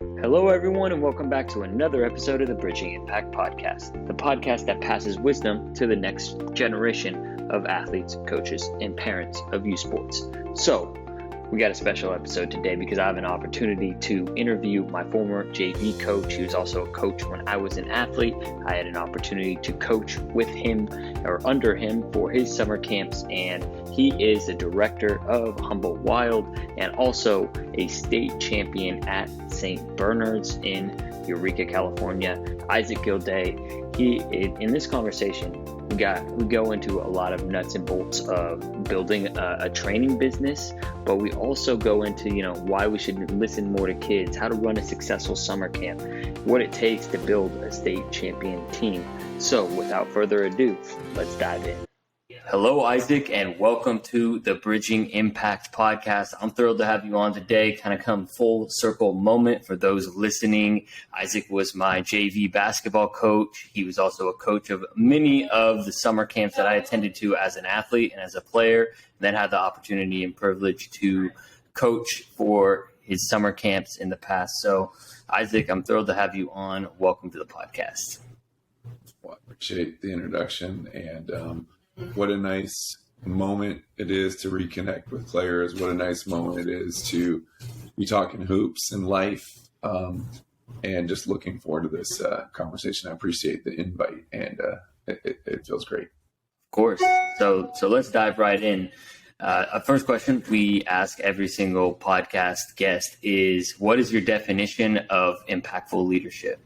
Hello, everyone, and welcome back to another episode of the Bridging Impact Podcast, the podcast that passes wisdom to the next generation of athletes, coaches, and parents of youth sports. So, we got a special episode today because I have an opportunity to interview my former JV coach. He was also a coach when I was an athlete. I had an opportunity to coach with him or under him for his summer camps, and he is the director of Humboldt Wild and also a state champion at St. Bernard's in Eureka, California. Issac Gildea. In this conversation, we go into a lot of nuts and bolts of building a training business, but we also go into, why we should listen more to kids, how to run a successful summer camp, what it takes to build a state champion team. So without further ado, let's dive in. Hello, Issac, and welcome to the Bridging Impact Podcast. I'm thrilled to have you on today, kind of come full circle moment for those listening. Issac was my JV basketball coach. He was also a coach of many of the summer camps that I attended to as an athlete and as a player, and then had the opportunity and privilege to coach for his summer camps in the past. So, Issac, I'm thrilled to have you on. Welcome to the podcast. Well, I appreciate the introduction, and what a nice moment it is to reconnect with players. What a nice moment it is to be talking hoops and life, and just looking forward to this conversation. I appreciate the invite, and it feels great. Of course. So let's dive right in. First question we ask every single podcast guest is, what is your definition of impactful leadership?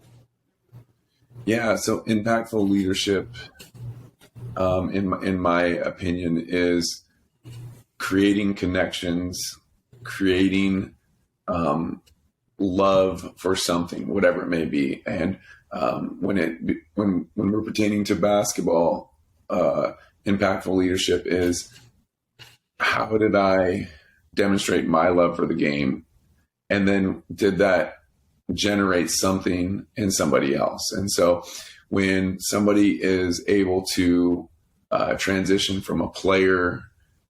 Yeah, so impactful leadership, in my opinion, is creating connections, creating love for something, whatever it may be. And when we're pertaining to basketball, impactful leadership is, how did I demonstrate my love for the game, and then did that generate something in somebody else? And so when somebody is able to transition from a player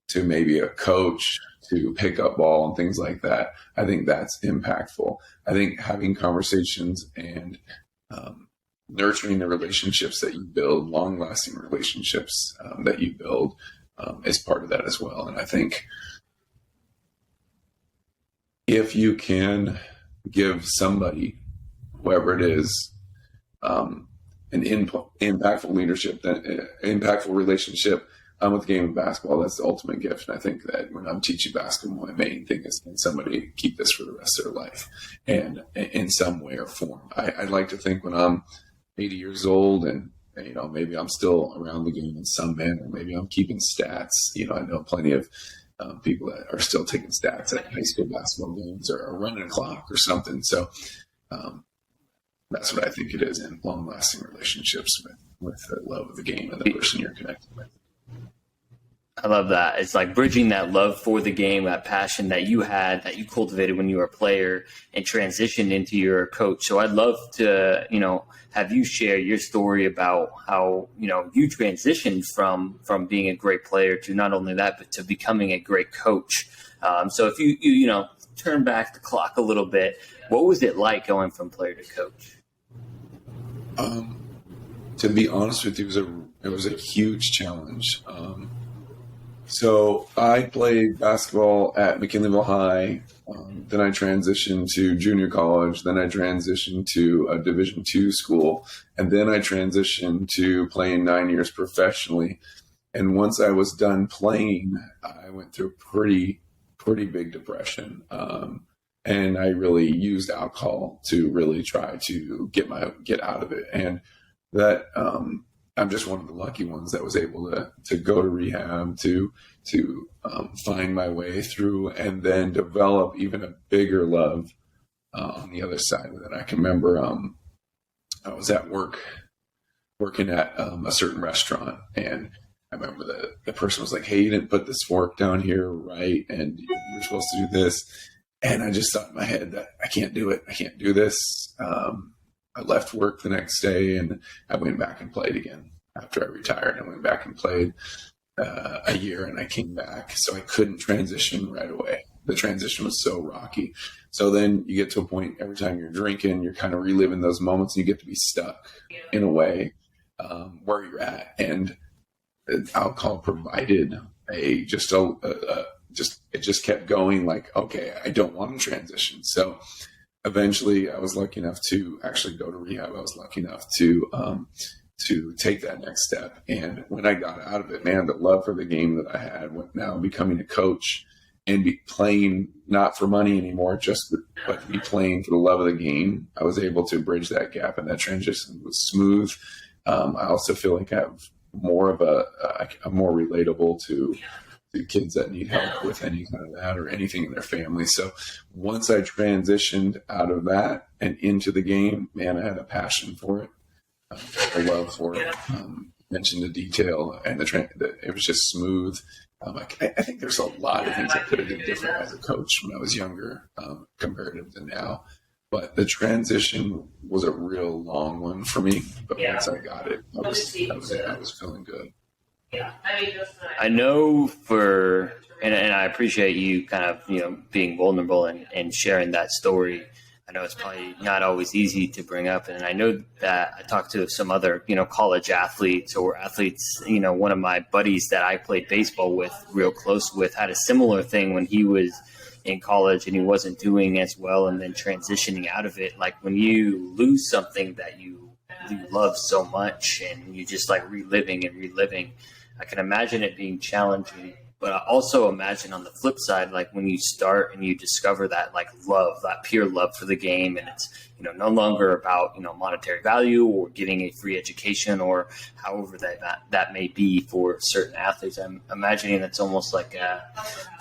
to maybe a coach to pick up ball and things like that, I think that's impactful. I think having conversations and nurturing the relationships that you build, long-lasting relationships that you build, is part of that as well. And I think if you can give somebody, whoever it is, an impactful leadership, impactful relationship with the game of basketball, that's the ultimate gift. And I think that when I'm teaching basketball, my main thing is, can somebody keep this for the rest of their life, and in some way or form. I'd like to think when I'm 80 years old and maybe I'm still around the game in some manner, maybe I'm keeping stats. I know plenty of people that are still taking stats at high school basketball games or running a clock or something. So that's what I think it is, in long-lasting relationships with the love of the game and the person you're connected with. I love that. It's like bridging that love for the game, that passion that you had, that you cultivated when you were a player, and transitioned into your coach. So I'd love to, have you share your story about how, you transitioned from being a great player to not only that, but to becoming a great coach. So if you turn back the clock a little bit, what was it like going from player to coach? To be honest with you, it was a huge challenge. So I played basketball at McKinleyville High. Then I transitioned to junior college. Then I transitioned to a Division II school. And then I transitioned to playing 9 years professionally. And once I was done playing, I went through a pretty big depression. And I really used alcohol to really try to get out of it. And that, I'm just one of the lucky ones that was able to go to rehab, to find my way through, and then develop even a bigger love on the other side of it. I can remember I was at work working at a certain restaurant, and I remember the person was like, "Hey, you didn't put this fork down here right, and you're supposed to do this." And I just thought in my head that I can't do it. I can't do this. I left work the next day, and I went back and played again. After I retired, I went back and played a year, and I came back. So I couldn't transition right away. the transition was so rocky. So then you get to a point every time you're drinking, you're kind of reliving those moments, and you get to be stuck in a way where you're at. And alcohol provided it just kept going, like, okay, I don't want to transition. So eventually I was lucky enough to actually go to rehab. I was lucky enough to take that next step. And when I got out of it, man, the love for the game that I had, now becoming a coach and be playing not for money anymore, but to be playing for the love of the game, I was able to bridge that gap, and that transition was smooth. I also feel like I have more of I'm more relatable to kids that need help with any kind of that or anything in their family. So once I transitioned out of that and into the game, man, I had a passion for it, a love for it. Mentioned the detail, and it was just smooth. I think there's a lot of things I could have done different as a coach when I was younger, comparative to now. But the transition was a real long one for me. But once I got it, I was feeling good. I know and I appreciate you kind of, being vulnerable and sharing that story. I know it's probably not always easy to bring up. And I know that I talked to some other, college athletes or athletes, one of my buddies that I played baseball with real close with had a similar thing when he was in college and he wasn't doing as well, and then transitioning out of it. Like when you lose something that you love so much and you just like reliving, I can imagine it being challenging. But I also imagine on the flip side, like when you start and you discover that like love, that pure love for the game, and it's, no longer about, monetary value or getting a free education or however that may be for certain athletes. I'm imagining that's almost like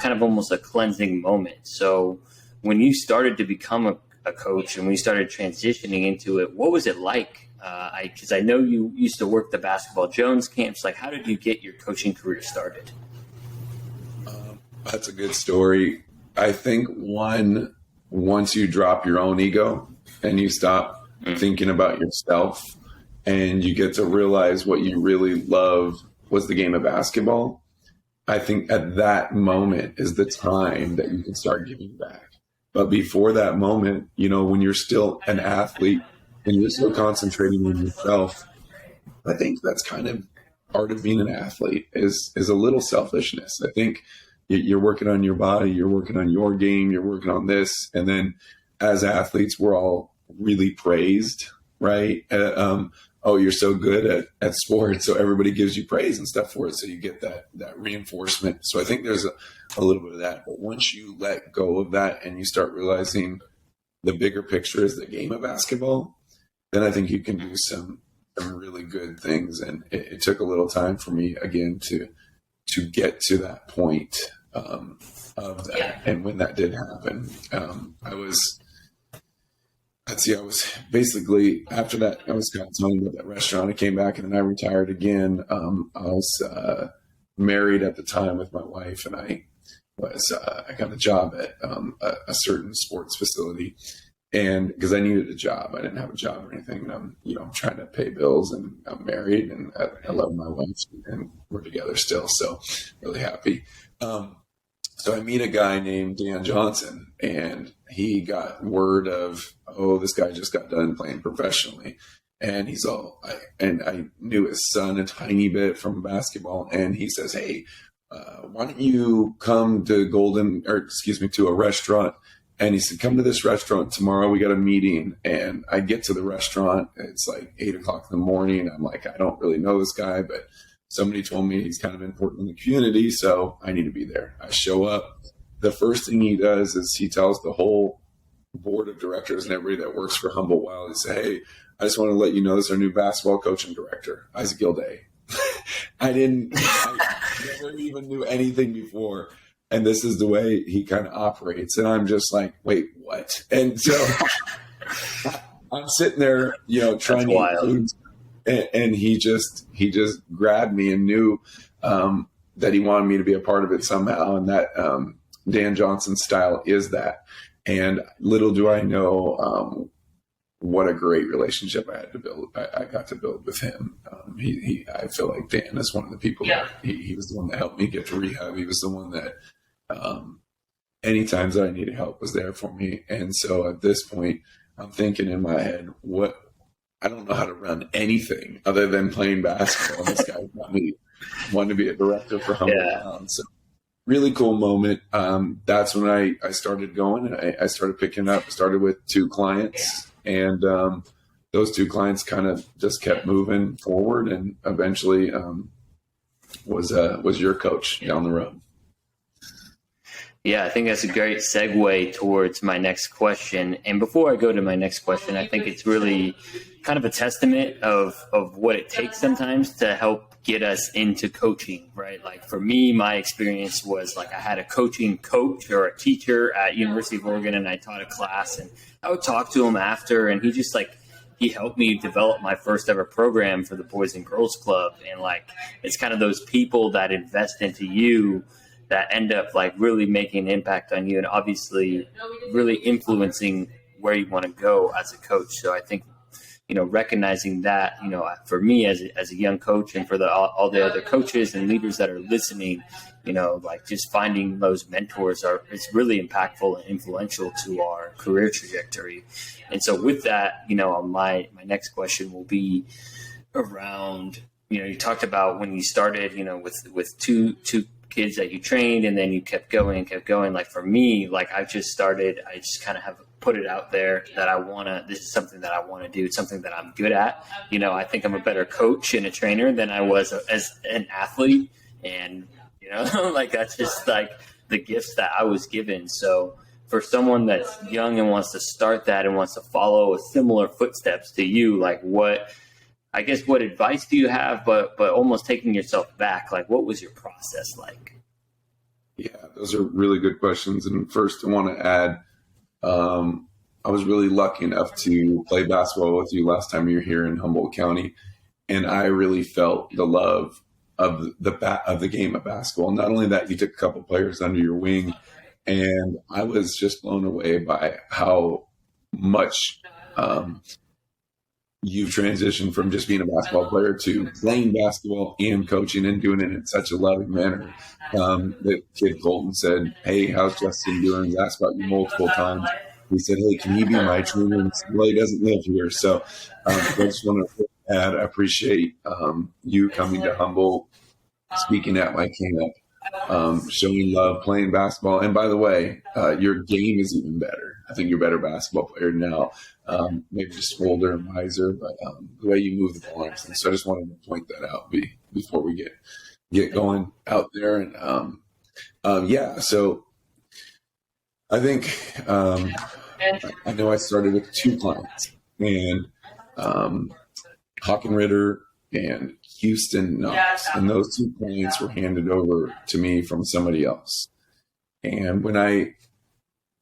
almost a cleansing moment. So when you started to become a coach and when you started transitioning into it, what was it like? Because I know you used to work the Basketball Jones camps. Like, how did you get your coaching career started? That's a good story. I think once you drop your own ego and you stop thinking about yourself and you get to realize what you really love was the game of basketball, I think at that moment is the time that you can start giving back. But before that moment, when you're still an athlete and you're still concentrating on yourself, I think that's kind of part of being an athlete is a little selfishness. I think you're working on your body, you're working on your game, you're working on this. And then as athletes, we're all really praised, right? Oh, you're so good at sports. So everybody gives you praise and stuff for it. So you get that reinforcement. So I think there's a little bit of that. But once you let go of that and you start realizing the bigger picture is the game of basketball, then I think you can do some really good things. And it took a little time for me, again, to get to that point of that. Yeah. And when that did happen, I was basically, after that, I was kind of telling you about that restaurant. I came back and then I retired again. I was married at the time with my wife, and I got a job at a certain sports facility. And because I needed a job, I didn't have a job or anything. And I'm trying to pay bills, and I'm married, and I love my wife, and we're together still. So really happy. So I meet a guy named Dan Johnson, and he got word of, this guy just got done playing professionally. And I knew his son a tiny bit from basketball. And he says, hey, why don't you come to to a restaurant? And he said, come to this restaurant tomorrow. We got a meeting. And I get to the restaurant. It's like 8:00 in the morning. I'm like, I don't really know this guy, but somebody told me he's kind of important in the community, so I need to be there. I show up. The first thing he does is he tells the whole board of directors and everybody that works for Humble Wild, he said, hey, I just want to let you know this is our new basketball coaching director, Issac Gildea. I never even knew anything before. And this is the way he kind of operates. And I'm just like, wait, what? And so I'm sitting there, trying to eat food. And he just grabbed me and knew that he wanted me to be a part of it somehow. And that Dan Johnson style is that. And little do I know what a great relationship I had to build. I got to build with him. I feel like Dan is one of the people that he was the one that helped me get to rehab. He was the one that any times that I needed help was there for me. And so at this point, I'm thinking in my head, I don't know how to run anything other than playing basketball. This guy wanted to be a director for Humble Town. So really cool moment. That's when I started going. I started picking up, started with 2 clients, and those 2 clients kind of just kept moving forward, and eventually was your coach down the road. Yeah, I think that's a great segue towards my next question. And before I go to my next question, I think it's really kind of a testament of what it takes sometimes to help get us into coaching, right? Like for me, my experience was like I had a coaching coach or a teacher at University of Oregon, and I taught a class, and I would talk to him after, and he helped me develop my first ever program for the Boys and Girls Club. And like, it's kind of those people that invest into you that end up like really making an impact on you, and obviously really influencing where you want to go as a coach. So I think, recognizing that, for me as a young coach, and for all the other coaches and leaders that are listening, like just finding those mentors is really impactful and influential to our career trajectory. And so with that, my next question will be around, you talked about when you started, with two kids that you trained, and then you kept going. Like for me, like I just kind of have put it out there that this is something that I want to do. It's something that I'm good at. I think I'm a better coach and a trainer than I was as an athlete. And, like that's just like the gifts that I was given. So for someone that's young and wants to start that and wants to follow similar footsteps to you, like what advice do you have, but almost taking yourself back, like what was your process like? Yeah, those are really good questions. And first I want to add, I was really lucky enough to play basketball with you last time you were here in Humboldt County. And I really felt the love of the game of basketball. Not only that, you took a couple players under your wing, and I was just blown away by how much, you've transitioned from just being a basketball player to playing basketball and coaching, and doing it in such a loving manner. The kid Colton said, "Hey, how's Justin doing?" He asked about you multiple times. He said, "Hey, can he be my trainer?" Well, he doesn't live here. So I just want to add, I appreciate you coming to Humboldt, speaking at my camp, showing love, playing basketball. And by the way, your game is even better. I think you're a better basketball player now. Maybe just older and wiser, but the way you move the ball. And so I just wanted to point that out before we get going out there. And so I think I know I started with 2 clients, and Hockenritter and Houston Knox, and those 2 clients were handed over to me from somebody else. And when I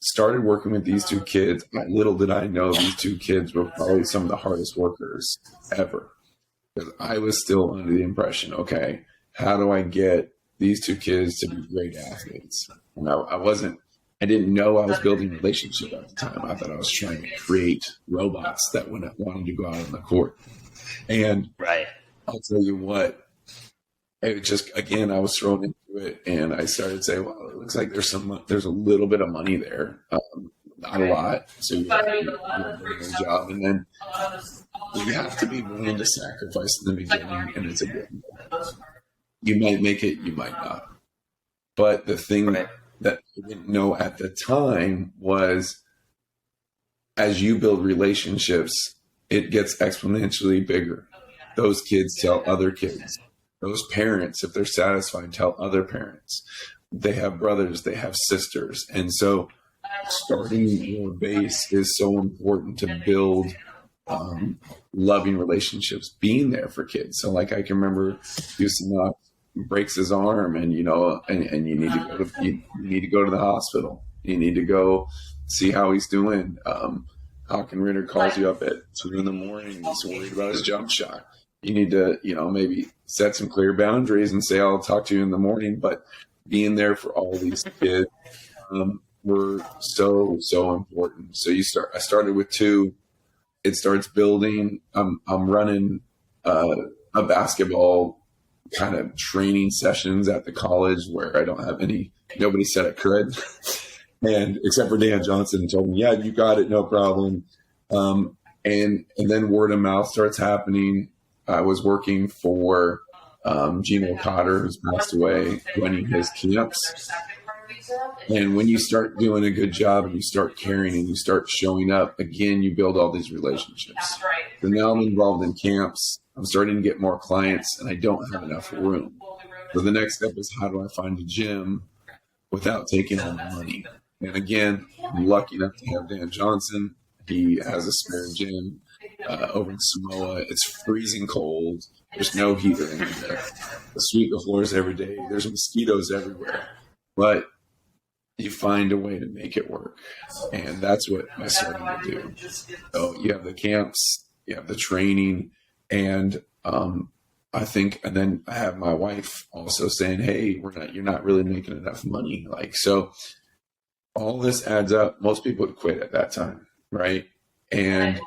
started working with these 2 kids, little did I know these 2 kids were probably some of the hardest workers ever. Because I was still under the impression, okay, how do I get these 2 kids to be great athletes? And I didn't know I was building a relationship at the time. I thought I was trying to create robots that wanted to go out on the court. And right. I'll tell you what, it just, again, I was thrown into it, and I started saying, well, it looks like there's a little bit of money there. Not a lot. So you have to do a very good job. And then you have to be willing to sacrifice in the beginning, and it's a good one. You might make it, you might not. But the thing that I didn't know at the time was, as you build relationships, it gets exponentially bigger. Those kids tell other kids. Those parents, if they're satisfied, tell other parents. They have brothers, they have sisters. And so starting your base is so important to build loving relationships, being there for kids. So like I can remember Houston Knox breaks his arm, and you need to go to the hospital. You need to go see how he's doing. Hockenritter calls you up at 2 a.m. He's worried about his jump shot. You need to, maybe set some clear boundaries and say, I'll talk to you in the morning. But being there for all these kids were so, so important. So I started with 2. It starts building. I'm running a basketball kind of training sessions at the college where I don't have nobody said I could. And except for Dan Johnson told me, yeah, you got it, no problem. And then word of mouth starts happening. I was working for Gino Cotter, who's passed away, running his camps. And when you start doing a good job and you start caring and you start showing up, again, you build all these relationships. So now I'm involved in camps. I'm starting to get more clients, and I don't have enough room. So the next step is, how do I find a gym without taking all the money? And again, I'm lucky enough to have Dan Johnson. He has a spare gym over in Samoa. It's freezing cold. There's no heater in there. I sweep the floors every day. There's mosquitoes everywhere. But you find a way to make it work. And that's what I started to do. So you have the camps, you have the training, and I think, and then I have my wife also saying, hey, you're not really making enough money. Like, so all this adds up. Most people would quit at that time, right? And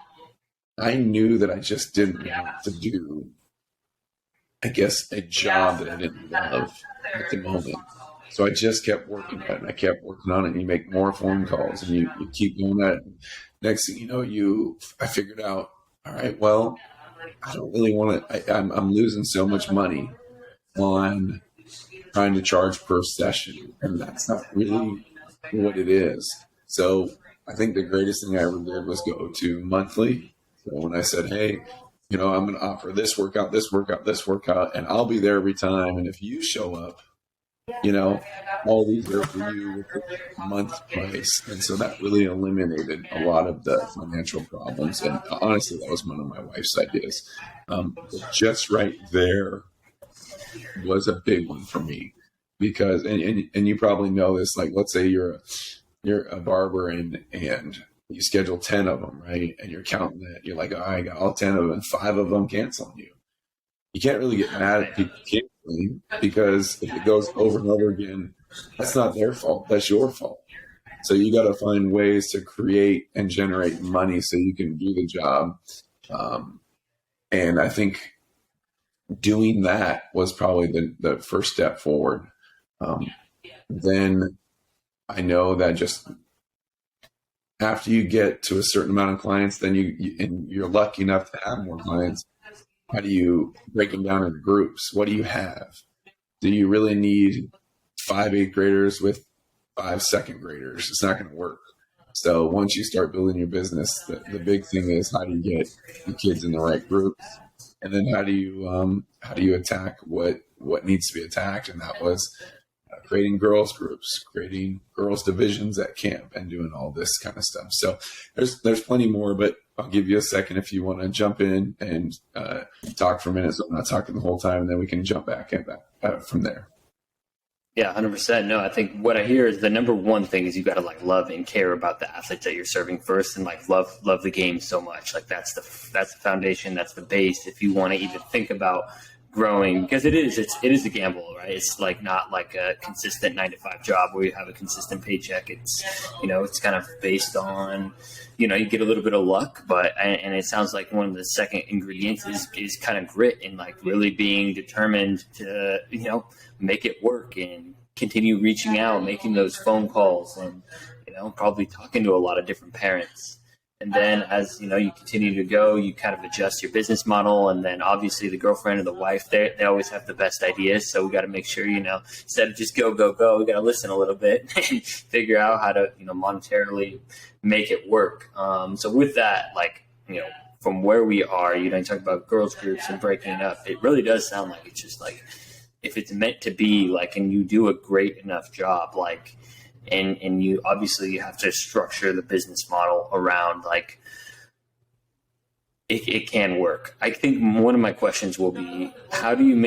I knew that I just didn't want to do, I guess, a job that I didn't love at the moment. So I just kept working on it, and I kept working on it, and you make more phone calls, and you keep doing that. Next thing you know, I figured out, all right, well, I don't really want to, I'm losing so much money on trying to charge per session, and that's not really what it is. So I think the greatest thing I ever did was go to monthly. So when I said, hey, I'm going to offer this workout, this workout, this workout, and I'll be there every time. And if you show up, all these are for you with the month price. And so that really eliminated a lot of the financial problems. And honestly, that was one of my wife's ideas. But just right there was a big one for me, because, and you probably know this, like, let's say you're a barber and you schedule 10 of them, right? And you're counting that. You're like, oh, I got all 10 of them, 5 of them canceling you. You can't really get mad at people canceling, because if it goes over and over again, that's not their fault. That's your fault. So you got to find ways to create and generate money so you can do the job. And I think doing that was probably the first step forward. Then I know that just after you get to a certain amount of clients, then you're lucky enough to have more clients. How do you break them down into groups? What do you have? Do you really need 5 8th graders with 5 2nd graders? It's not going to work. So once you start building your business, the big thing is, how do you get the kids in the right groups? And then how do you attack what needs to be attacked? And that was creating girls groups, creating girls divisions at camp, and doing all this kind of stuff. So there's plenty more, but I'll give you a second if you want to jump in and talk for a minute, so I'm not talking the whole time, and then we can jump back from there. Yeah, 100%. No, I think what I hear is the number one thing is you got to love and care about the athletes that you're serving first, and love the game so much. That's the foundation. That's the base. If you want to even think about growing, because it is a gamble, right? It's not like a consistent 9-to-5 job where you have a consistent paycheck. It's, it's kind of based on, you get a little bit of luck, and it sounds like one of the second ingredients is kind of grit and really being determined to, make it work and continue reaching out, making those phone calls, and, probably talking to a lot of different parents. And then as, you continue to go, you kind of adjust your business model. And then obviously the girlfriend or the wife, they always have the best ideas. So we got to make sure, instead of just go, we got to listen a little bit and figure out how to, monetarily make it work. So with that, from where we are, you talk about girls groups and breaking it up. It really does sound like it's just if it's meant to be and you do a great enough job, and you obviously have to structure the business model around it can work. I think one of my questions will be, and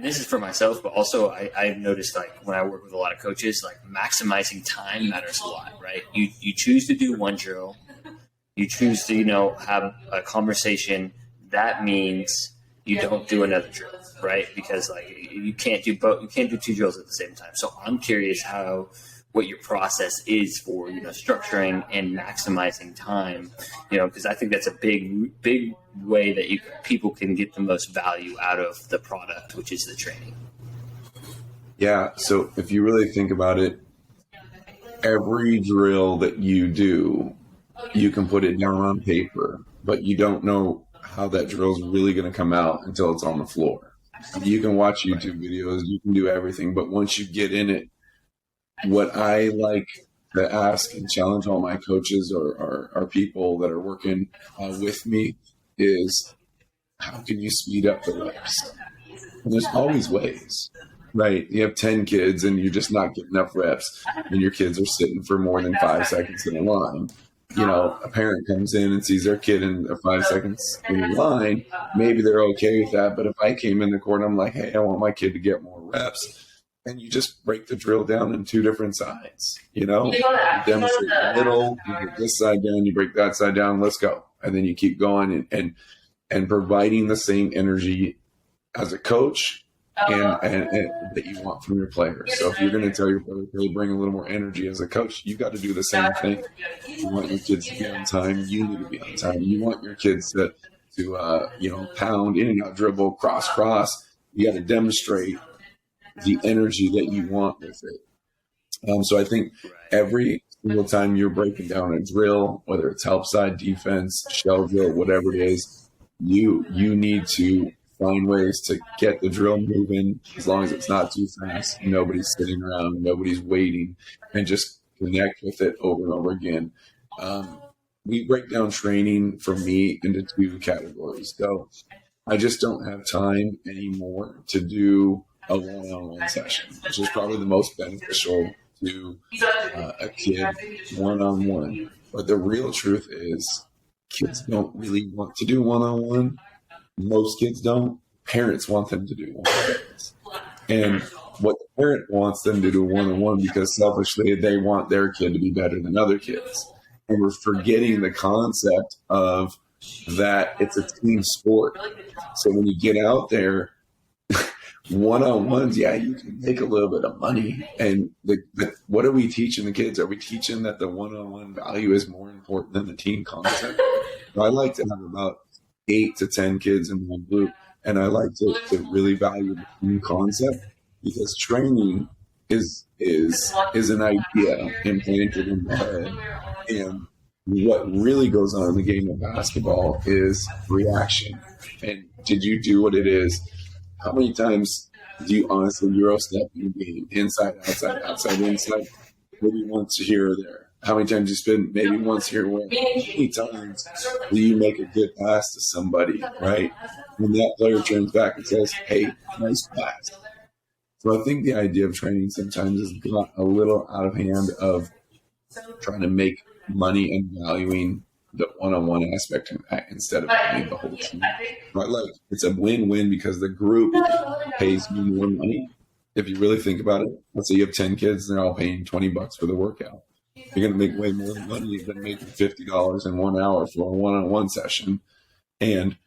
this is for myself, but also I've noticed when I work with a lot of coaches, maximizing time matters a lot, right? You choose to do one drill, you choose to, have a conversation. That means you don't do another drill, right? Because you can't do both. You can't do 2 drills at the same time. So I'm curious what your process is for, structuring and maximizing time, because I think that's a big way that people can get the most value out of the product, which is the training. Yeah. So if you really think about it, every drill that you do, you can put it down on paper, but you don't know how that drill is really going to come out until it's on the floor. I mean, you can watch YouTube videos, you can do everything, but once you get in it, what I like to ask and challenge all my coaches or people that are working with me is, how can you speed up the reps? And there's always ways, right? You have 10 kids and you're just not getting enough reps, and your kids are sitting for more than 5 seconds in a line. You know, a parent comes in and sees their kid in 5 seconds in the line. Maybe they're okay with that. But if I came in the court and I'm like, hey, I want my kid to get more reps, and you just break the drill down in 2 different sides. You know, you demonstrate the middle, you break this side down, you break that side down, let's go. And then you keep going and providing the same energy as a coach and that you want from your players. So if you're going to tell your players to bring a little more energy as a coach, you got to do the same thing. You want your kids to be on time, you need to be on time. You want your kids to pound in and out, dribble, cross. You got to demonstrate the energy that you want with it. So I think every single time you're breaking down a drill, whether it's help side, defense, shell drill, whatever it is, you need to find ways to get the drill moving, as long as it's not too fast. Nobody's sitting around, nobody's waiting, and just connect with it over and over again. We break down training for me into 2 categories. So I just don't have time anymore to do a one-on-one session, which is probably the most beneficial to a kid one-on-one. But the real truth is, kids don't really want to do one-on-one. Most kids don't. Parents want them to do one-on-ones. And what the parent wants them to do one-on-one, because selfishly they want their kid to be better than other kids. And we're forgetting the concept of that it's a team sport. So when you get out there, one-on-ones, yeah, you can make a little bit of money. And what are we teaching the kids? Are we teaching that the one-on-one value is more important than the team concept? I like to have about 8 to 10 kids in my group, and I like to really value the team concept, because training is an idea implanted in the head. And what really goes on in the game of basketball is reaction. And did you do what it is? How many times do you honestly Euro step in the game? Inside, outside, outside, inside? Maybe once here or there. How many times you spend maybe once here or there? How many times do you make a good pass to somebody, right? When that player turns back and says, hey, nice pass. So I think the idea of training sometimes has got a little out of hand of trying to make money and valuing the one-on-one aspect of that instead of valuing the whole team. But it's a win-win, because the group pays me more money. If you really think about it, let's say you have 10 kids, they're all paying $20 for the workout. You're going to make way more money than making $50 in 1 hour for a one-on-one session. And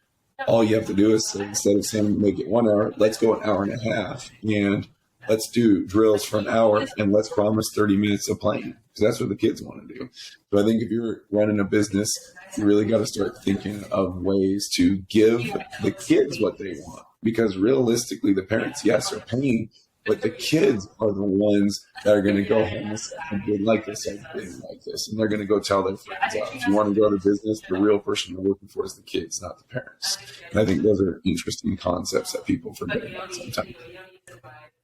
all you have to do is, instead of saying make it 1 hour, let's go an hour and a half. And let's do drills for an hour, and let's promise 30 minutes of playing, because that's what the kids want to do. So I think if you're running a business, you really got to start thinking of ways to give the kids what they want, because realistically, the parents, yes, are paying, but the kids are the ones that are going to go home and say, I did like this, I didn't like this. And they're going to go tell their friends. If you want to go to business, the real person you're working for is the kids, not the parents. And I think those are interesting concepts that people forget about sometimes.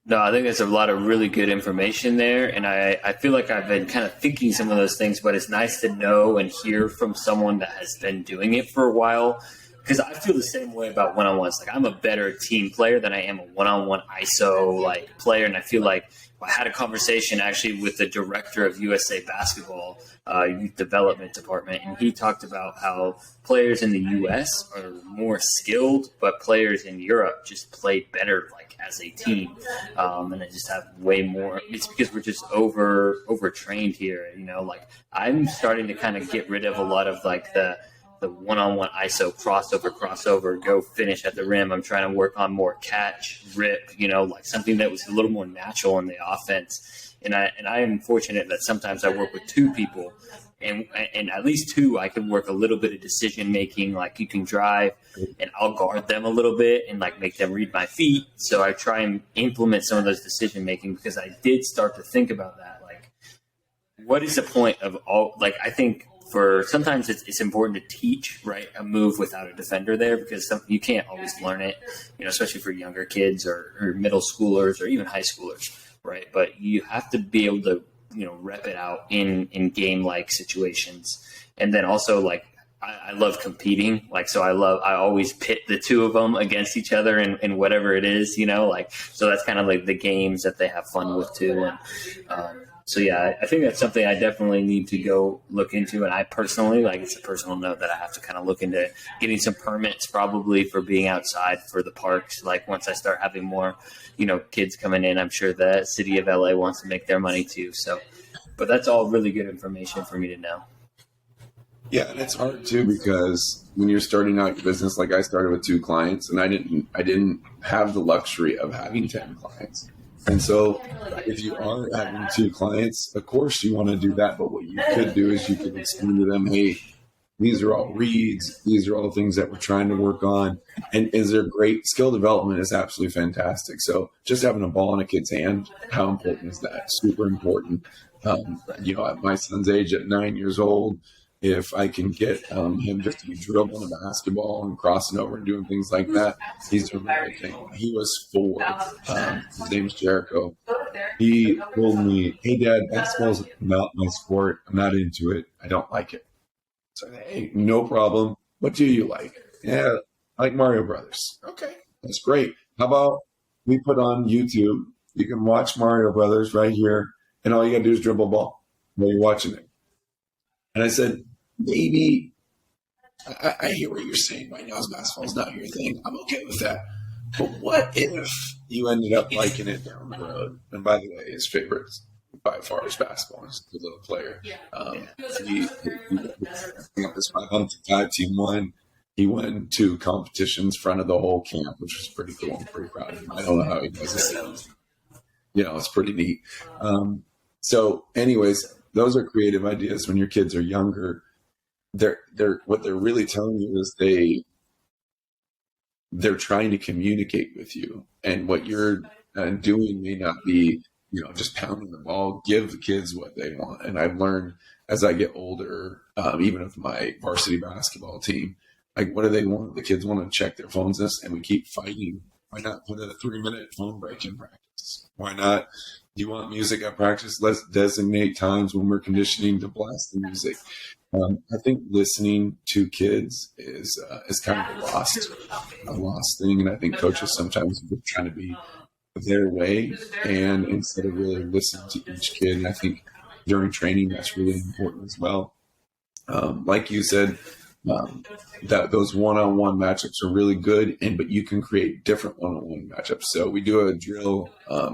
No, I think there's a lot of really good information there. And I feel like I've been kind of thinking some of those things, but it's nice to know and hear from someone that has been doing it for a while. Because I feel the same way about one-on-ones. Like, I'm a better team player than I am a one-on-one ISO player. And I feel like I had a conversation actually with the director of USA Basketball Youth Development Department, and he talked about how players in the U.S. are more skilled, but players in Europe just play better as a team, and they just have way more. It's because we're just overtrained here. I'm starting to kind of get rid of a lot of the one-on-one ISO crossover, go finish at the rim. I'm trying to work on more catch, rip, something that was a little more natural in the offense. And I am fortunate that sometimes I work with 2 people, and at least 2, I can work a little bit of decision making. Like, you can drive, and I'll guard them a little bit and make them read my feet. So I try and implement some of those decision making, because I did start to think about that. what is the point of all, like, I think for sometimes it's important to teach, right, a move without a defender there, because you can't always learn it, especially for younger kids or middle schoolers or even high schoolers, right? But you have to be able to, rep it out in game-like situations. And then also, like, I love competing. Like, so I always pit the two of them against each other in whatever it is, so that's kind of like the games that they have fun with too. And, so yeah, I think that's something I definitely need to go look into. And I personally, like, it's a personal note that I have to kind of look into getting some permits probably for being outside for the parks. Like, once I start having more, kids coming in, I'm sure the city of LA wants to make their money too. So, but that's all really good information for me to know. Yeah, and it's hard too, because when you're starting out your business, like I started with 2 clients, and I didn't have the luxury of having 10 clients. And so if you are having 2 clients, of course you want to do that. But what you could do is you could explain to them, hey, these are all reads. These are all things that we're trying to work on. And is there great skill development is absolutely fantastic. So just having a ball in a kid's hand, how important is that? Super important. At my son's age, at 9 years old, if I can get him just to be dribbling a basketball and crossing over and doing things like that, he's doing the right thing. He was 4. His name's Jericho. He told me, hey, Dad, basketball's not my sport. I'm not into it. I don't like it. So, hey, no problem. What do you like? Yeah, I like Mario Brothers. Okay, that's great. How about we put on YouTube? You can watch Mario Brothers right here, and all you got to do is dribble a ball while you're watching it. And I said, maybe I hear what you're saying right now. Basketball's not your thing. I'm okay with that. But what if you ended up liking it down the road? And by the way, his favorite by far is basketball. He's a good little player. He got this 5-on-5 team won. He won 2 competitions front of the whole camp, which was pretty cool. I'm pretty proud of him. I don't know how he does it. It's pretty neat. So anyways, those are creative ideas when your kids are younger. They're what they're really telling you is they're trying to communicate with you, and what you're doing may not be just pounding the ball. Give the kids what they want. And I've learned as I get older, even with my varsity basketball team, like, what do they want? The kids want to check their phones, and we keep fighting. Why not put a 3-minute phone break in practice? Why not? Do you want music at practice? Let's designate times when we're conditioning to blast the music. I think listening to kids is kind of a lost thing, and I think coaches sometimes are trying to be their way, and instead of really listening to each kid. And I think during training that's really important as well. Like you said, that those one-on-one matchups are really good, but you can create different one-on-one matchups. So we do a drill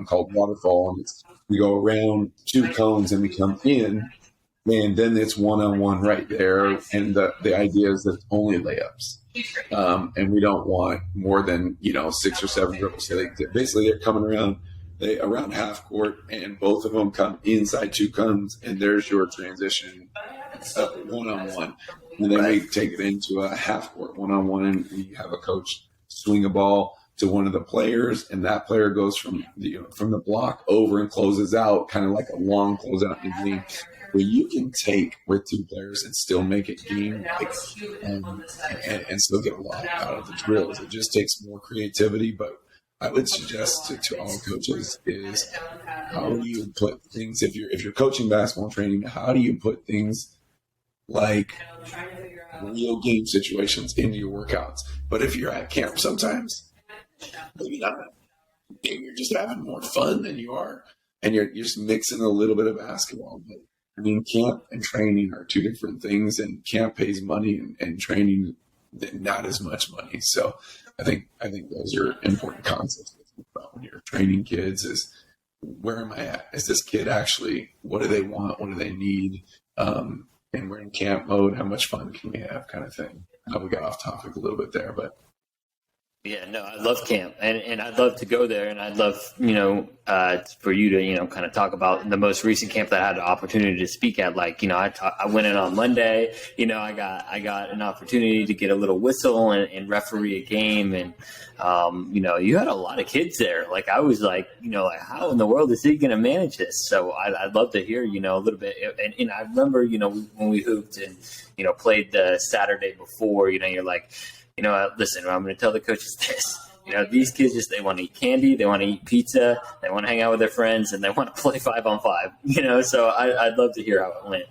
called waterfall, and we go around 2 cones and we come in, and then it's one-on-one right there. And the idea is that only layups, and we don't want more than 6 or 7 dribbles. So they're coming around half court, and both of them come inside 2 cones, and there's your transition one-on-one. And then we take it into a half court one-on-one, and we have a coach swing a ball to one of the players, and that player goes from the block over and closes out, kind of like a long closeout in the game, where you can take with 2 players and still make it game-like, and still get a lot out of the drills. It just takes more creativity, but I would suggest to all coaches is, how do you put things, if you're coaching basketball training, how do you put things like real game situations into your workouts? But if you're at camp, sometimes maybe not. Maybe you're just having more fun than you are, and you're just mixing a little bit of basketball. But I mean, camp and training are 2 different things, and camp pays money, and training not as much money. So I think those are important concepts to think about when you're training kids. Is, where am I at? Is this kid actually, what do they want? What do they need? And we're in camp mode. How much fun can we have, kind of thing? I know we got off topic a little bit there, but Yeah, no, I love camp, and I'd love to go there, and I'd love, for you to, kind of talk about the most recent camp that I had the opportunity to speak at. Like, I went in on Monday. I got an opportunity to get a little whistle and referee a game, and you had a lot of kids there. Like, I was like, how in the world is he going to manage this? So I'd love to hear, a little bit. And I remember, when we hooped and played the Saturday before, you're like, listen, I'm going to tell the coaches this. These kids they want to eat candy, they want to eat pizza, they want to hang out with their friends, and they want to play 5-on-5. So I'd love to hear how it went.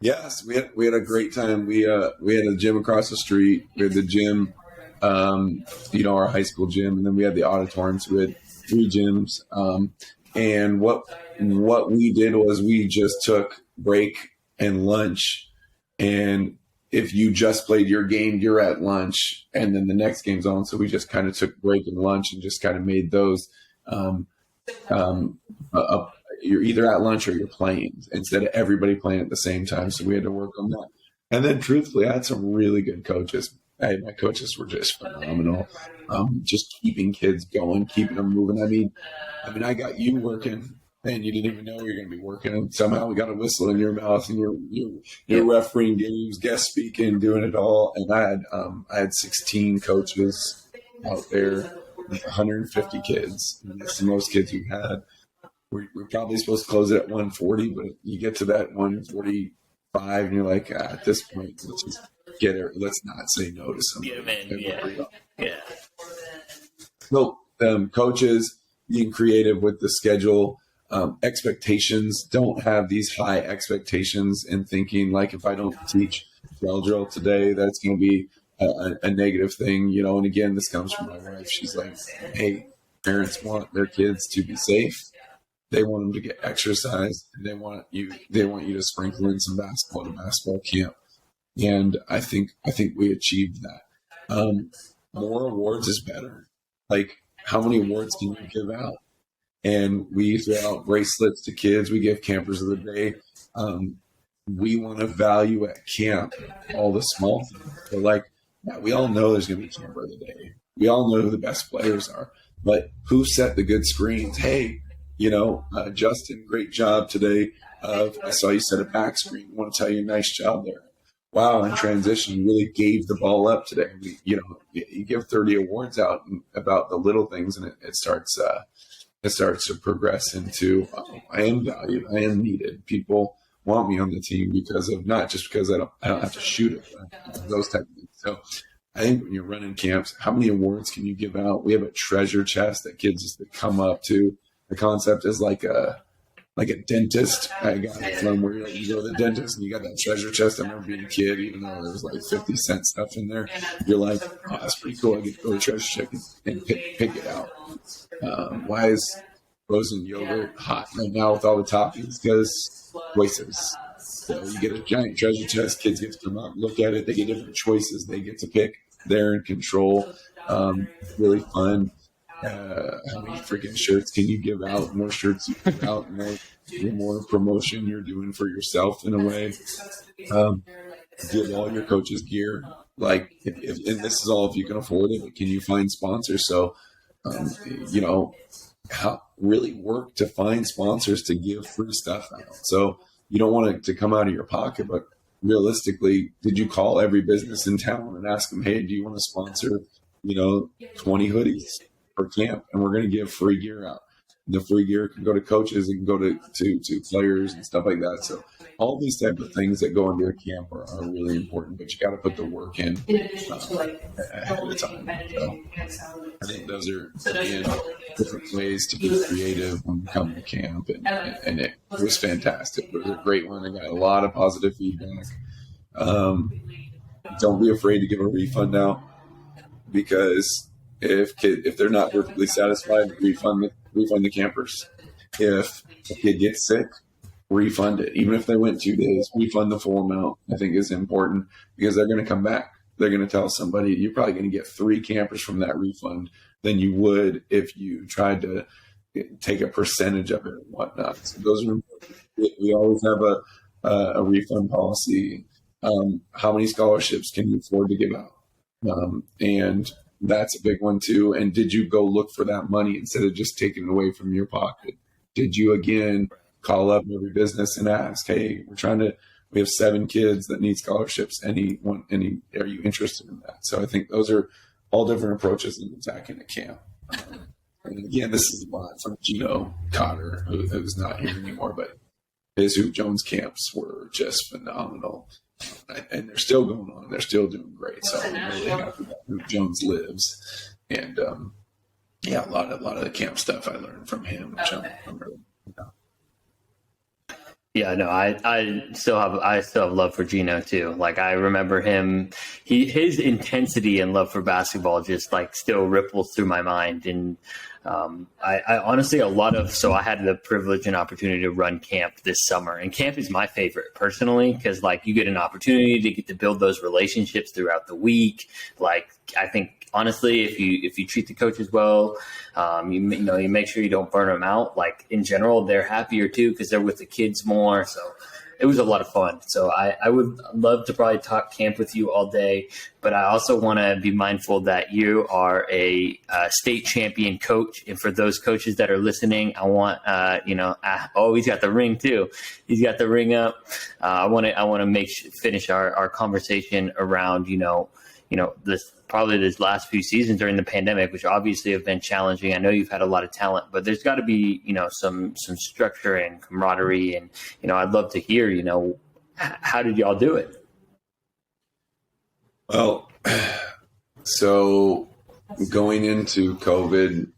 Yes, we had a great time. We had a gym across the street. We had the gym, our high school gym, and then we had the auditorium. So we had 3 gyms. And what we did was we just took break and lunch, and if you just played your game, you're at lunch, and then the next game's on. So we just kind of took break and lunch and just kind of made those. You're either at lunch or you're playing instead of everybody playing at the same time. So we had to work on that. And then, truthfully, I had some really good coaches. My coaches were just phenomenal. Just keeping kids going, keeping them moving. I mean, I got you working. And you didn't even know you were going to be working, and somehow we got a whistle in your mouth, and you're refereeing games, guest speaking, doing it all. And I had 16 coaches out there, with 150 kids. And that's the most kids we've had. We're probably supposed to close it at 140, but you get to that 145, and you're like, at this point, let's just get it. Let's not say no to somebody. Yeah. So, coaches being creative with the schedule. Expectations, don't have these high expectations and thinking like, if I don't teach gel drill today, that's going to be a negative thing, and again, this comes from my wife. She's like, hey, parents want their kids to be safe. They want them to get exercise, and they want you to sprinkle in some basketball to basketball camp. And I think we achieved that. More awards is better. Like, how many awards can you give out? And we throw out bracelets to kids. We give campers of the day. We want to value at camp all the small things. So we all know there's going to be camper of the day. We all know who the best players are. But who set the good screens? Hey, Justin, great job today. I saw you set a back screen. I want to tell you, nice job there. Wow, in transition, you really gave the ball up today. You give 30 awards out about the little things, and it starts to progress into, I am valued, I am needed. People want me on the team because of, not just because I don't have to shoot it, but those type of things. So I think when you're running camps, how many awards can you give out? We have a treasure chest that kids just come up to. The concept is like a dentist. I got it from where you go to the dentist and you got that treasure chest. I remember being a kid, even though there was like 50-cent stuff in there. You're like, oh, that's pretty cool. I get to go to the treasure check and pick it out. Why is frozen yogurt hot right now with all the toppings? Because choices. So you get a giant treasure chest. Kids get to come out and look at it. They get different choices. They get to pick. They're in control. Really fun. How many freaking shirts can you give out? More shirts you give out, the more promotion you're doing for yourself in a way. Give all your coaches gear. Like, and this is all if you can afford it, but can you find sponsors? So, really work to find sponsors to give free stuff out. So you don't want it to come out of your pocket, but realistically, did you call every business in town and ask them, hey, do you want to sponsor, 20 hoodies for camp? And we're going to give free gear out. The free gear can go to coaches, and can go to players and stuff like that. So all these type of things that go into a camp are really important, but you got to put the work in ahead of time. So I think those are, again, different ways to be creative when you come to camp, and it was fantastic. It was a great one. I got a lot of positive feedback. Don't be afraid to give a refund out, because if they're not perfectly satisfied, refund the campers. If a kid gets sick, refund it. Even if they went 2 days, refund the full amount. I think is important, because they're going to come back. They're going to tell somebody. You're probably going to get 3 campers from that refund than you would if you tried to take a percentage of it and whatnot. So those are important. We always have a refund policy. How many scholarships can you afford to give out? And That's a big one too. And did you go look for that money instead of just taking it away from your pocket? Did you again call up every business and ask, hey, we have 7 kids that need scholarships. Are you interested in that? So I think those are all different approaches in attacking a camp. And again, this is a lot from Gino Cotter, who's not here anymore, but his Hoop Jones camps were just phenomenal. And they're still going on. They're still doing great. So I'm really happy that Hoop Jones lives. And a lot of the camp stuff I learned from him, which I'm really Yeah, no, I still have love for Gino too. Like I remember him, his intensity and love for basketball just like still ripples through my mind. And I honestly, so I had the privilege and opportunity to run camp this summer, and camp is my favorite personally, because like you get an opportunity to get to build those relationships throughout the week. Like I think honestly, if you treat the coaches well, you make sure you don't burn them out. Like in general, they're happier too because they're with the kids more. So it was a lot of fun. So I would love to probably talk camp with you all day, but I also want to be mindful that you are a state champion coach. And for those coaches that are listening, I want, he's got the ring too. He's got the ring up. I want to finish our conversation around, this last few seasons during the pandemic, which obviously have been challenging. I know you've had a lot of talent, but there's got to be, some structure and camaraderie. And, I'd love to hear, how did y'all do it? Well, so going into COVID,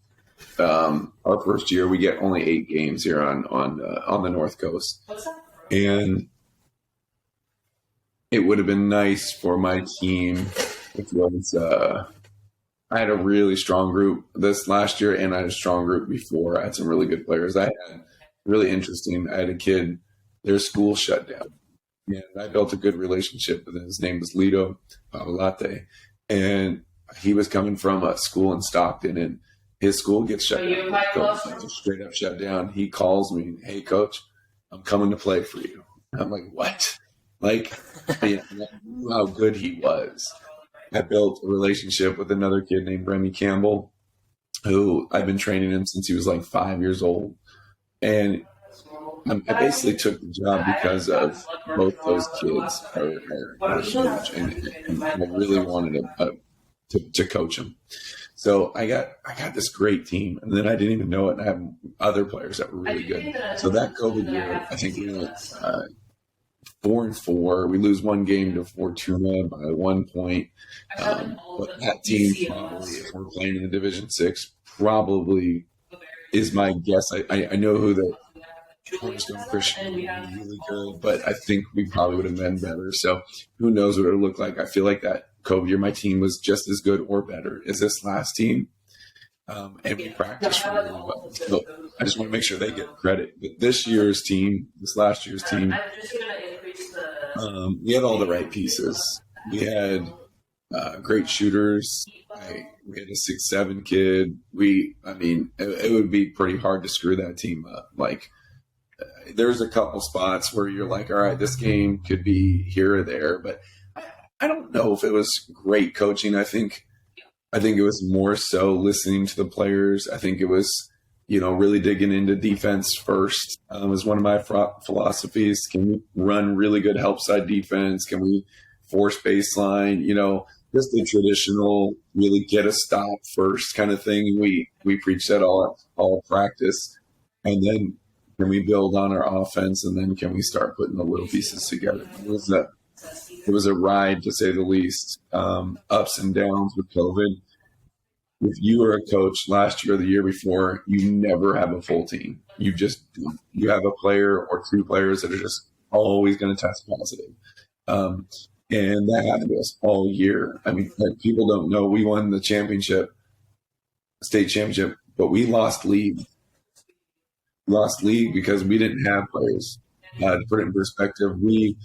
our first year, we get only 8 games here on the North Coast. And it would have been nice for my team. It was, I had a really strong group this last year, and I had a strong group before. I had some really good players. I had really interesting. I had a kid, their school shut down, and I built a good relationship with him. His name was Lito Pavolate, and he was coming from a school in Stockton, and his school gets shut down. Just straight up shut down. He calls me, hey, coach, I'm coming to play for you. I'm like, what? Like, I knew how good he was. I built a relationship with another kid named Remy Campbell, who I've been training him since he was like 5 years old. And I basically took the job because of both those kids are huge, and I really wanted to coach them. So I got this great team, and then I didn't even know it, and I had other players that were really good. So that COVID year, I think we went 4-4. We lose one game to Fortuna by 1 point. But that team, probably, if we're playing in the Division 6, probably is my guess. I know who the Cornerstone Christian would be really good, but I think we probably would have been better. So who knows what it would look like. I feel like that COVID year, my team was just as good or better as this last team. And we practiced really well. So I just want to make sure they get credit. But this last year's team, we had all the right pieces. We had great shooters. We had a 6'7" kid. It would be pretty hard to screw that team up. Like, there's a couple spots where you're like, all right, this game could be here or there. But I don't know if it was great coaching. I think it was more so listening to the players. I think it was, really digging into defense first. Was one of my philosophies. Can we run really good help side defense? Can we force baseline? Just the traditional, really get a stop first kind of thing. We preach that all practice, and then can we build on our offense, and then can we start putting the little pieces together? It was a ride, to say the least. Ups and downs with COVID. If you were a coach last year or the year before, you never have a full team. You have a player or 2 players that are just always going to test positive. And that happened to us all year. People don't know we won the state championship, but we lost league. Because we didn't have players. To put it in perspective, we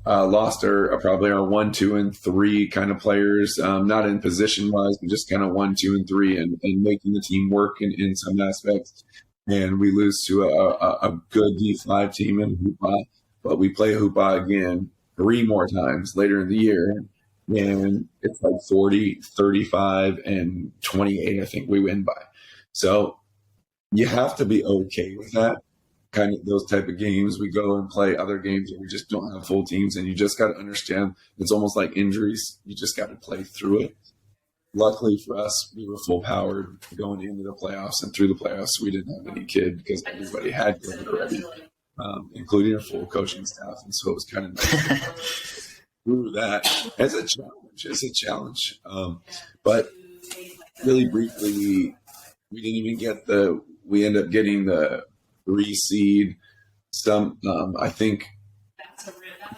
lost probably our 1, 2, and 3 kind of players, not in position wise, but just kind of 1, 2, and 3, and making the team work in some aspects. And we lose to a good D5 team in Hoopa, but we play Hoopa again 3 more times later in the year, and it's like 40, 35, and 28, I think we win by. So you have to be okay with that. Kind of those type of games. We go and play other games where we just don't have full teams, and you just got to understand it's almost like injuries. You just got to play through it. Luckily for us, we were full powered going into the playoffs, and through the playoffs, we didn't have any kid because everybody had COVID already, including a full coaching staff. And so it was kind of nice through that. It's a challenge. It's a challenge. But really briefly, we didn't even get we ended up getting the 3 seed. I think San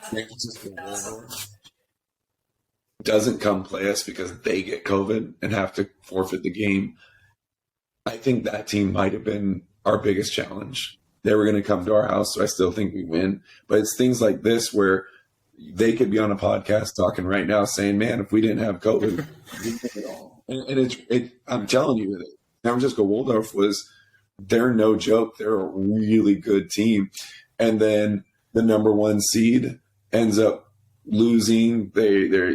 Francisco doesn't come play us because they get COVID and have to forfeit the game. I think that team might have been our biggest challenge. They were going to come to our house, so I still think we win. But it's things like this where they could be on a podcast talking right now saying, man, if we didn't have COVID, we'd win it all. And I'm telling you, San Francisco Waldorf they're no joke. They're a really good team. And then the number 1 seed ends up losing. They're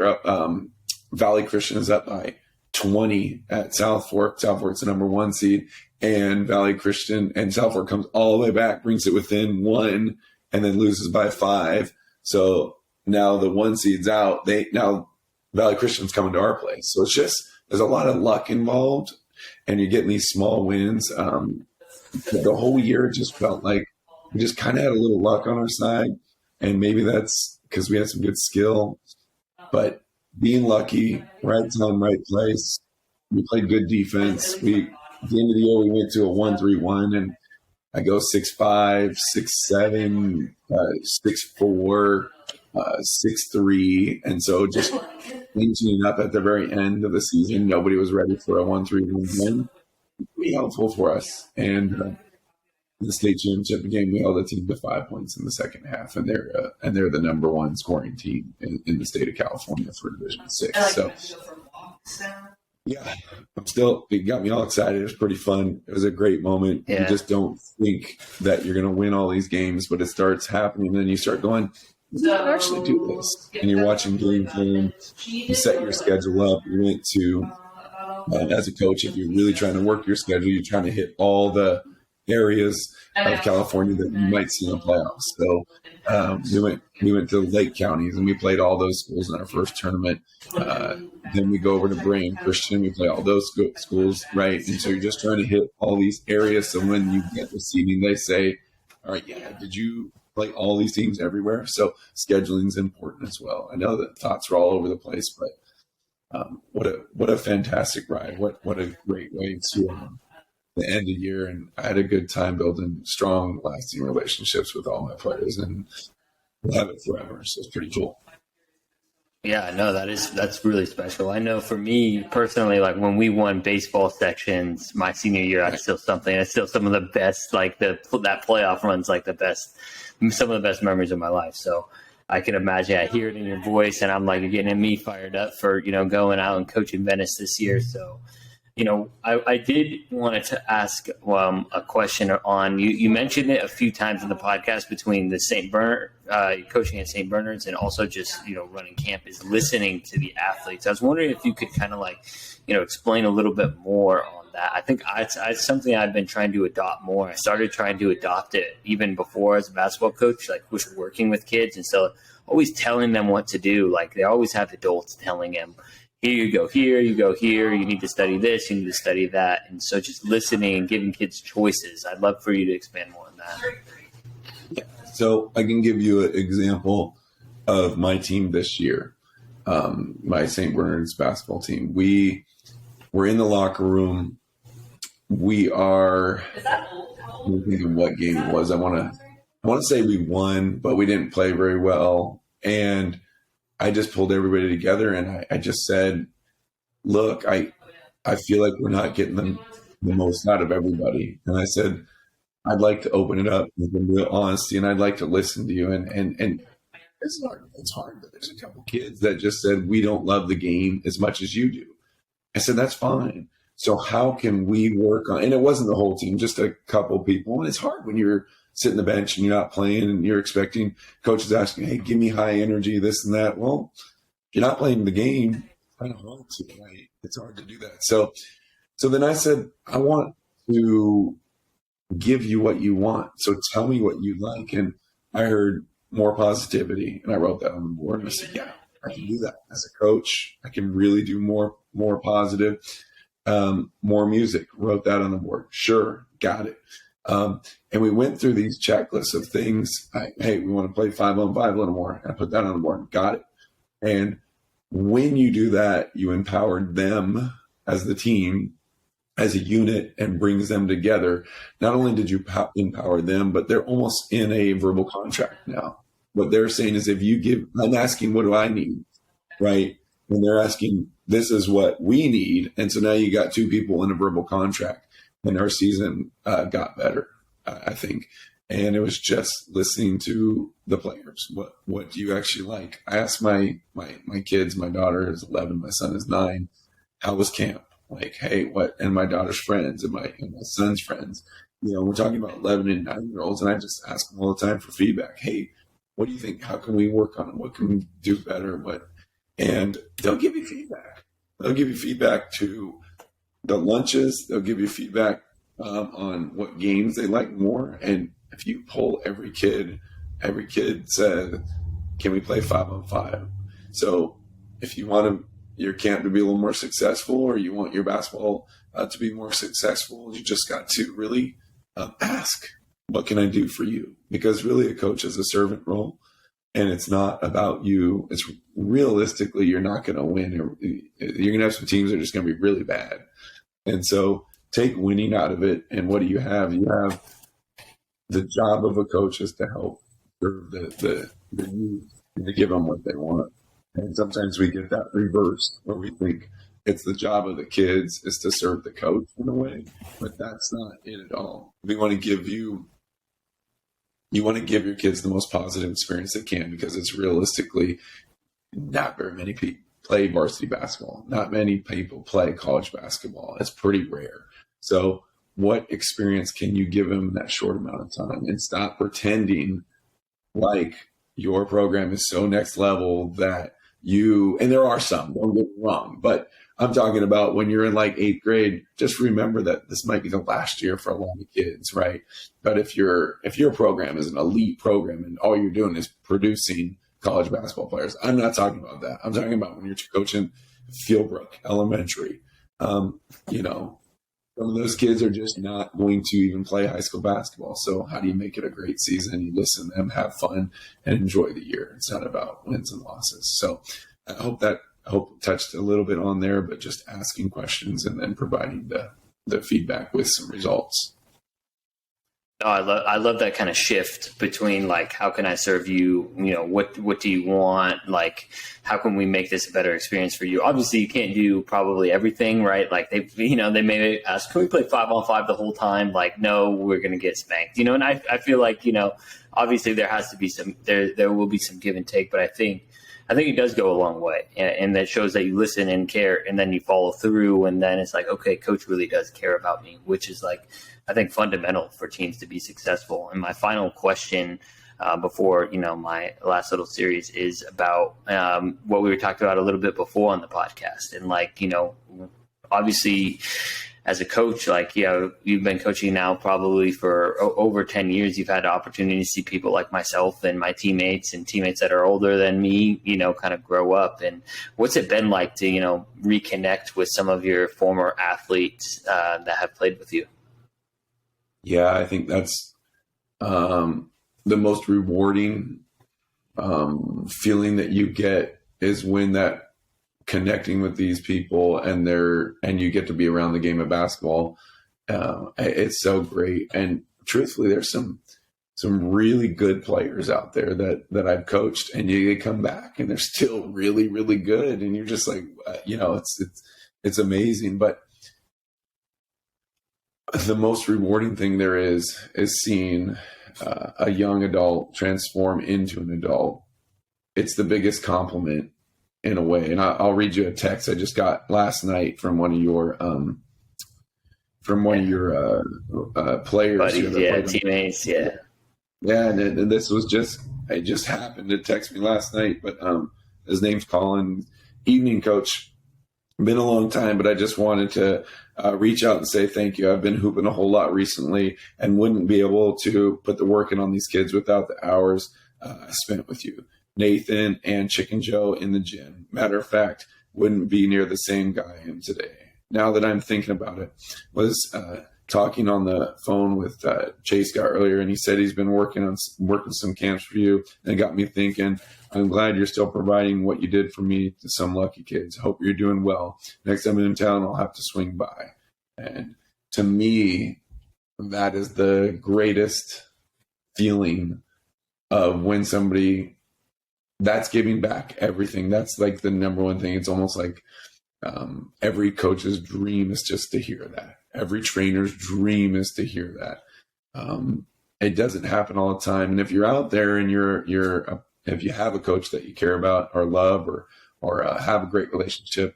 up. Valley Christian is up by 20 at South Fork. South Fork's the number 1 seed, and Valley Christian and South Fork comes all the way back, brings it within 1, and then loses by 5. So now the 1 seed's out. Now Valley Christian's coming to our place. So it's just there's a lot of luck involved, and you're getting these small wins. The whole year it just felt like we just kind of had a little luck on our side. And maybe that's because we had some good skill, but being lucky, right time, right place. We played good defense. At the end of the year, we went to a 1-3-1, and I go 6'5", 6'7", 6'4", 6'3", and so just changing up at the very end of the season. Nobody was ready for a 1-3-1 win. Pretty helpful for us, and. In the state championship game, we held the team to 5 points in the second half, and they're the number 1 scoring team in the state of California for Division 6. So, yeah, it got me all excited. It was pretty fun. It was a great moment. Yeah. You just don't think that you're going to win all these games, but it starts happening, and then you start going, you can actually do this. And you're watching game film. You set your schedule up. You went to, as a coach, if you're really trying to work your schedule, you're trying to hit all the areas of California that you might see in the playoffs. So we went to Lake counties, and we played all those schools in our first tournament. Then we go over to Bray and Christian. We play all those schools, right? And so you're just trying to hit all these areas. So when you get the seeding, they say, all right, yeah, did you play all these teams everywhere? So scheduling is important as well. I know that thoughts are all over the place, but what a fantastic ride. What a great way to the end of the year, and I had a good time building strong, lasting relationships with all my players, and we'll have it forever. So it's pretty cool. Yeah, no, that's really special. I know for me personally, like when we won baseball sections my senior year, that's still something. It's still some of the best, like that playoff run's like some of the best memories of my life. So I can imagine. I hear it in your voice, and I'm like getting me fired up for going out and coaching Venice this year. So. I did want to ask a question on you mentioned it a few times in the podcast between the St. Bernard coaching at St. Bernard's and also just running camp is listening to the athletes. I was wondering if you could kind of explain a little bit more on that. I think it's something I've been trying to adopt more. I started trying to adopt it even before as a basketball coach, was working with kids, and so always telling them what to do. Like they always have adults telling them. Here you go here, you need to study this, you need to study that. And so just listening and giving kids choices. I'd love for you to expand more on that. Yeah. So I can give you an example of my team this year, my St. Bernard's basketball team. We were in the locker room. We are thinking what game it was. I want to say we won, but we didn't play very well. And I just pulled everybody together, and I just said, look, I feel like we're not getting the most out of everybody. And I said, I'd like to open it up with real honesty, and I'd like to listen to you. And it's hard, but there's a couple kids that just said, we don't love the game as much as you do. I said, that's fine. So how can we work on, and it wasn't the whole team, just a couple people. And it's hard when you're sit in the bench and you're not playing and you're expecting coaches asking, hey, give me high energy, this and that. Well, if you're not playing the game, it's kind of hard to, right? It's hard to do that. So then I said, I want to give you what you want. So tell me what you like. And I heard more positivity, and I wrote that on the board. And I said, yeah, I can do that as a coach. I can really do more positive. More music, wrote that on the board. Sure, got it. And we went through these checklists of things. Hey, we want to play 5-on-5 a little more. I put that on the board. Got it. And when you do that, you empowered them as the team, as a unit, and brings them together. Not only did you empower them, but they're almost in a verbal contract now. What they're saying is, if you give, I'm asking, what do I need? Right? And they're asking, this is what we need. And so now you got two people in a verbal contract, and our season got better, I think. And it was just listening to the players. What do you actually like? I asked my kids, my daughter is 11, my son is 9, how was camp? Like, hey, what? And my daughter's friends and my son's friends. We're talking about 11 and 9-year-olds, and I just ask them all the time for feedback. Hey, what do you think? How can we work on it? What can we do better? And they'll give you feedback. They'll give you feedback to the lunches. They'll give you feedback on what games they like more. And if you poll every kid said, can we play 5-on-5? So if you want your camp to be a little more successful, or you want your basketball to be more successful, you just got to really ask, what can I do for you? Because really a coach is a servant role, and it's not about you. It's realistically, you're not going to win. You're going to have some teams that are just going to be really bad. And so take winning out of it. And what do you have? You have the job of a coach is to help serve the youth and to give them what they want. And sometimes we get that reversed, where we think it's the job of the kids is to serve the coach in a way, but that's not it at all. We want to give you want to give your kids the most positive experience they can, because it's realistically not very many people play varsity basketball. Not many people play college basketball. It's pretty rare. So what experience can you give them in that short amount of time? And stop pretending like your program is so next level that and there are some, don't get me wrong, but I'm talking about when you're in like 8th grade, just remember that this might be the last year for a lot of kids, right? But if your program is an elite program and all you're doing is producing college basketball players, I'm not talking about that. I'm talking about when you're coaching Fieldbrook Elementary. Some of those kids are just not going to even play high school basketball. So how do you make it a great season? You listen to them, have fun, and enjoy the year. It's not about wins and losses. So I hope touched a little bit on there, but just asking questions and then providing the feedback with some results. No, I love that kind of shift between like, how can I serve you? What do you want? Like, how can we make this a better experience for you? Obviously, you can't do probably everything, right? Like they may ask, can we play 5-on-5 the whole time? Like, no, we're going to get spanked, and I feel like, obviously there has to be there will be some give and take, but I think it does go a long way, and that shows that you listen and care, and then you follow through, and then it's like, okay, coach really does care about me, which is like, I think fundamental for teams to be successful. And my final question before, my last little series is about what we were talking about a little bit before on the podcast. And like, obviously as a coach, like, you've been coaching now probably for over 10 years. You've had the opportunity to see people like myself and my teammates and teammates that are older than me, kind of grow up. And what's it been like to, reconnect with some of your former athletes that have played with you? Yeah, I think that's the most rewarding feeling that you get is when that connecting with these people and you get to be around the game of basketball. It's so great. And truthfully, there's some really good players out there that I've coached, and they come back and they're still really, really good. And you're just like, it's amazing. But the most rewarding thing there is seeing a young adult transform into an adult. It's the biggest compliment in a way. And I'll read you a text I just got last night from one of your players. Buddies, teammates, yeah. Yeah, and this was it just happened to text me last night, but his name's Colin, evening coach. Been a long time, but I just wanted to reach out and say thank you. I've been hooping a whole lot recently and wouldn't be able to put the work in on these kids without the hours I spent with you, Nathan and Chicken Joe in the gym. Matter of fact, wouldn't be near the same guy I am today. Now that I'm thinking about it, was talking on the phone with Chase Scott earlier, and he said he's been working some camps for you, and it got me thinking. I'm glad you're still providing what you did for me to some lucky kids. Hope you're doing well. Next time I'm in town, I'll have to swing by. And to me, that is the greatest feeling of when somebody that's giving back everything. That's like the number one thing. It's almost like every coach's dream is just to hear that. Every trainer's dream is to hear that. It doesn't happen all the time. And if you're out there and if you have a coach that you care about or love or have a great relationship,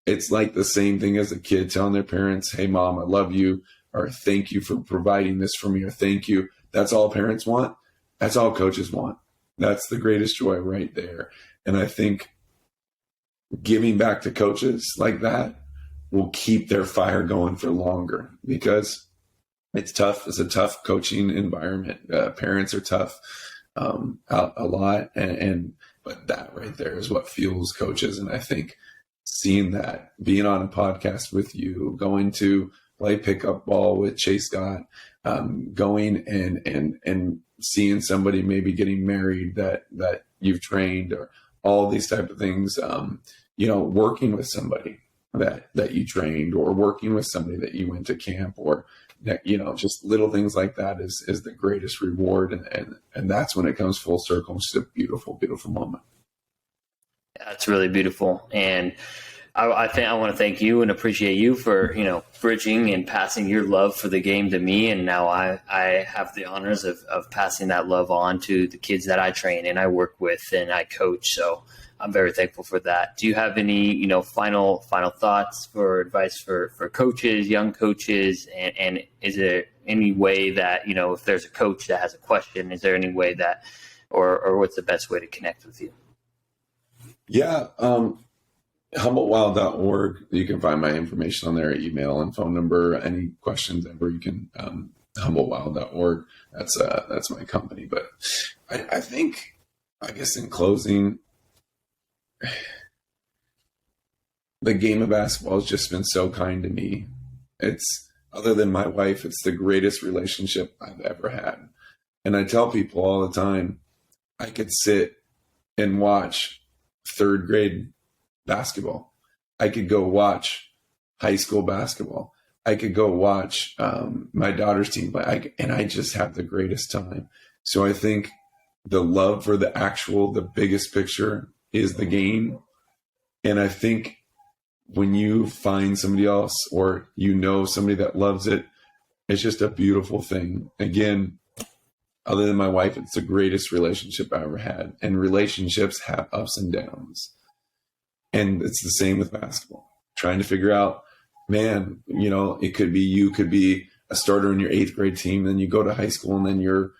it's like the same thing as a kid telling their parents, "Hey, Mom, I love you," or "Thank you for providing this for me," or "Thank you." That's all parents want. That's all coaches want. That's the greatest joy right there. And I think giving back to coaches like that will keep their fire going for longer, because it's tough. It's a tough coaching environment. Parents are tough. A lot, but that right there is what fuels coaches. And I think seeing that, being on a podcast with you, going to play pickup ball with Chase Scott, going and seeing somebody maybe getting married that you've trained, or all these type of things, working with somebody that you trained, or working with somebody that you went to camp, or just little things like that is the greatest reward. And that's when it comes full circle. It's just a beautiful, beautiful moment. Yeah, it's really beautiful. And I think I want to thank you and appreciate you for, bridging and passing your love for the game to me. And now I have the honors of passing that love on to the kids that I train and I work with and I coach. So I'm very thankful for that. Do you have any, final thoughts or advice for coaches, young coaches? And is there any way that, if there's a coach that has a question, is there any way that, or what's the best way to connect with you? Yeah. HumbleWild.org. You can find my information on there, email and phone number. Any questions ever, you can, HumbleWild.org. That's my company. But I think, I guess in closing, the game of basketball has just been so kind to me. It's, other than my wife, it's the greatest relationship I've ever had. And I tell people all the time, I could sit and watch third grade basketball. I could go watch high school basketball. I could go watch my daughter's team play. And I just have the greatest time. So I think the love for the biggest picture is the game. And I think when you find somebody else, or somebody that loves it, it's just a beautiful thing. Again, other than my wife, it's the greatest relationship I ever had. And relationships have ups and downs. And it's the same with basketball. Trying to figure out, man, it could be, you could be a starter in your 8th grade team, then you go to high school and then your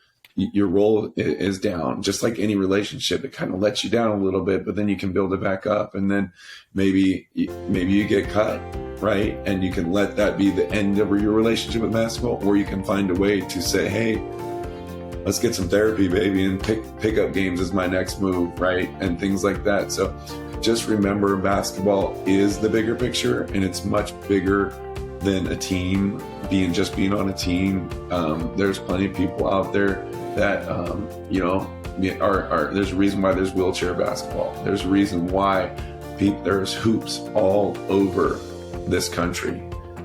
role is down. Just like any relationship, it kind of lets you down a little bit, but then you can build it back up. And then maybe you get cut, right? And you can let that be the end of your relationship with basketball, or you can find a way to say, hey, let's get some therapy, baby, and pick up games as my next move, right? And things like that. So just remember, basketball is the bigger picture, and it's much bigger than a team, being on a team. There's plenty of people out there that, there's a reason why there's wheelchair basketball. There's a reason why there's hoops all over this country,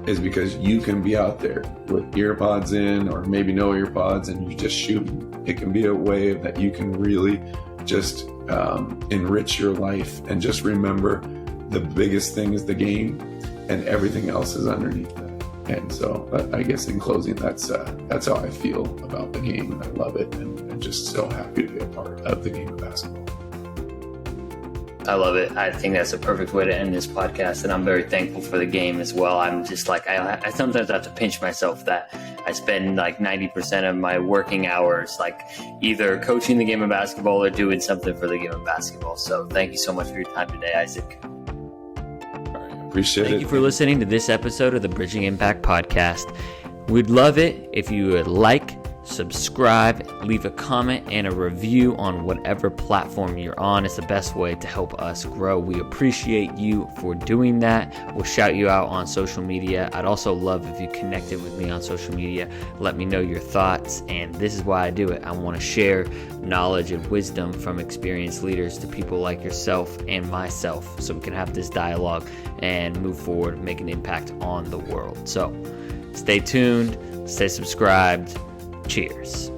is because you can be out there with earpods in, or maybe no earpods, and you just shoot. It can be a way that you can really just enrich your life. And just remember, the biggest thing is the game, and everything else is underneath that. And so I guess in closing, that's how I feel about the game, and I love it, and just so happy to be a part of the game of basketball. I love it. I think that's a perfect way to end this podcast, and I'm very thankful for the game as well. I'm just like, I sometimes have to pinch myself that I spend like 90% of my working hours like either coaching the game of basketball or doing something for the game of basketball. So thank you so much for your time today, Isaac. Appreciate it. Thank you for listening to this episode of the Bridging Impact Podcast. We'd love it if you would like, subscribe, leave a comment and a review on whatever platform you're on. It's the best way to help us grow. We appreciate you for doing that. We'll shout you out on social media. I'd also love if you connected with me on social media. Let me know your thoughts, and this is why I do it. I want to share knowledge and wisdom from experienced leaders to people like yourself and myself, so we can have this dialogue and move forward, make an impact on the world. So stay tuned, stay subscribed. Cheers.